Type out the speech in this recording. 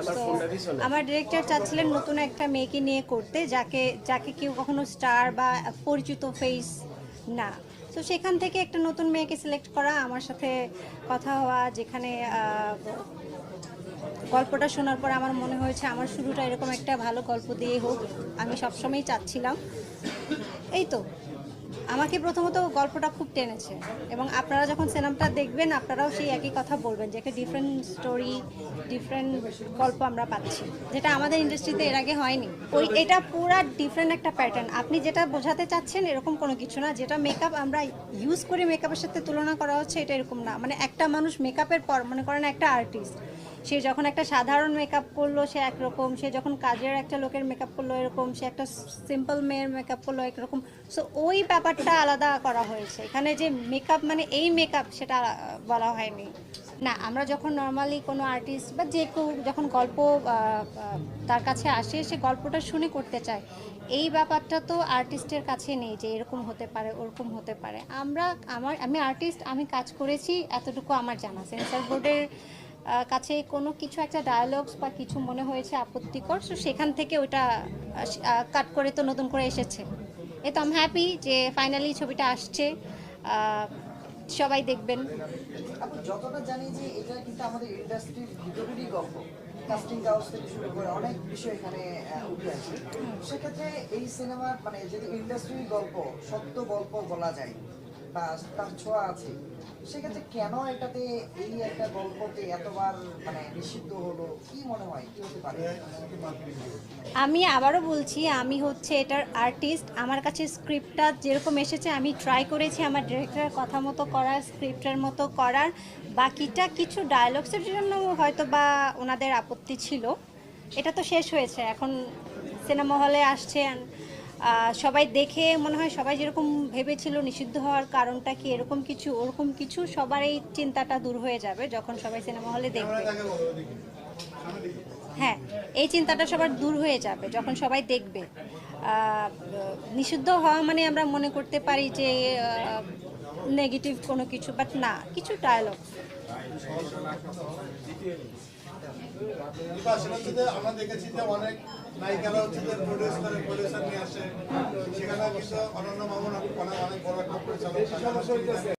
তো আমার ডিরেক্টর চাচ্ছিলেন নতুন একটা মেয়েকে নিয়ে করতে, যাকে যাকে কেউ কখনো স্টার বা পরিচিত ফেস না। তো সেখান থেকে একটা নতুন মেয়েকে সিলেক্ট করা, আমার সাথে কথা হওয়া, যেখানে গল্পটা শোনার পর আমার মনে হয়েছে আমার শুরুটা এরকম একটা ভালো গল্প দিয়ে হোক, আমি সবসময়ই চাচ্ছিলাম। এই তো, আমাকে প্রথমত গল্পটা খুব টেনেছে, এবং আপনারা যখন সিনেমাটা দেখবেন আপনারাও সেই একই কথা বলবেন যে একটা ডিফারেন্ট স্টোরি, ডিফারেন্ট গল্প আমরা পাচ্ছি, যেটা আমাদের ইন্ডাস্ট্রিতে এর আগে হয়নি। এটা পুরা ডিফারেন্ট একটা প্যাটার্ন। আপনি যেটা বোঝাতে চাচ্ছেন এরকম কোনো কিছু না, যেটা মেকআপ আমরা ইউজ করি মেকআপের সাথে তুলনা করা হচ্ছে, এটা এরকম না। মানে একটা মানুষ মেকআপের পর মনে করেন একটা আর্টিস্ট, সে যখন একটা সাধারণ মেকআপ করলো সে একরকম, সে যখন কাজের একটা লোকের মেকআপ করলো এরকম, সে একটা সিম্পল মেয়ের মেকআপ করলো একরকম। সো ওই ব্যাপারটা আলাদা করা হয়েছে এখানে, যে মেকআপ মানে এই মেকআপ সেটা বলা হয়নি। না, আমরা যখন নর্মালি কোনো আর্টিস্ট বা যে কেউ যখন গল্প তার কাছে আসে, সে গল্পটা শুনে করতে চায়, এই ব্যাপারটা তো আর্টিস্টের কাছে নেই যে এরকম হতে পারে ওরকম হতে পারে। আমি আর্টিস্ট, আমি কাজ করেছি, এতটুকু আমার জানা। সেন্সর বোর্ডের কাছে কোনো কিছু একটা ডায়ালগস বা কিছু মনে হয়েছে আপত্তিকর, সো সেখান থেকে ওটা কাট করে তো নতুন করে এসেছে। এ তো আমি হ্যাপি যে ফাইনালি ছবিটা আসছে, সবাই দেখবেন। আপু, যতটা জানি যে এটা কিন্তু আমাদের ইন্ডাস্ট্রির ভিতরেরই গল্প, কাস্টিং কাউচ থেকে শুরু করে অনেক বিষয় এখানে উঠে আসে। সেক্ষেত্রে এই সিনেমার মানে যদি ইন্ডাস্ট্রির গল্প, সত্য গল্প বলা যায় বা তার ছোঁয়া আছে, সেক্ষেত্রে কেন এটাতে এই একটা গল্পতে এতবার মানে নিষিদ্ধ হলো, কি মনে হয় কি হতে পারে? আমি আবারও বলছি, আমি হচ্ছে এটার আর্টিস্ট। আমার কাছে স্ক্রিপ্টটা যেরকম এসেছে আমি ট্রাই করেছি আমার ডিরেক্টরের কথা মতো করার, স্ক্রিপ্টের মতো করার। বাকিটা কিছু ডায়লগসের জন্য হয়তো বা ওনাদের আপত্তি ছিল। এটা তো শেষ হয়েছে, এখন সিনেমা হলে আসছে, সবাই দেখে মনে হয় সবাই যেরকম ভেবেছিল নিষিদ্ধ হওয়ার কারণটা কি এরকম কিছু ওরকম কিছু, সবার এই চিন্তাটা দূর হয়ে যাবে যখন সবাই সিনেমা হলে দেখবে। হ্যাঁ, এই চিন্তাটা সবার দূর হয়ে যাবে যখন সবাই দেখবে। নিষিদ্ধ হওয়া মানে আমরা মনে করতে পারি যে নেগেটিভ কোনো কিছু, বাট না, কিছু ডায়লগ। আমরা দেখেছি যে অনেক নায়িকারা হচ্ছে যে প্রডিউসার নিয়ে আসে, সেখানে কিন্তু অনন্য মামুন অনেক বড় একটা পরিচালক।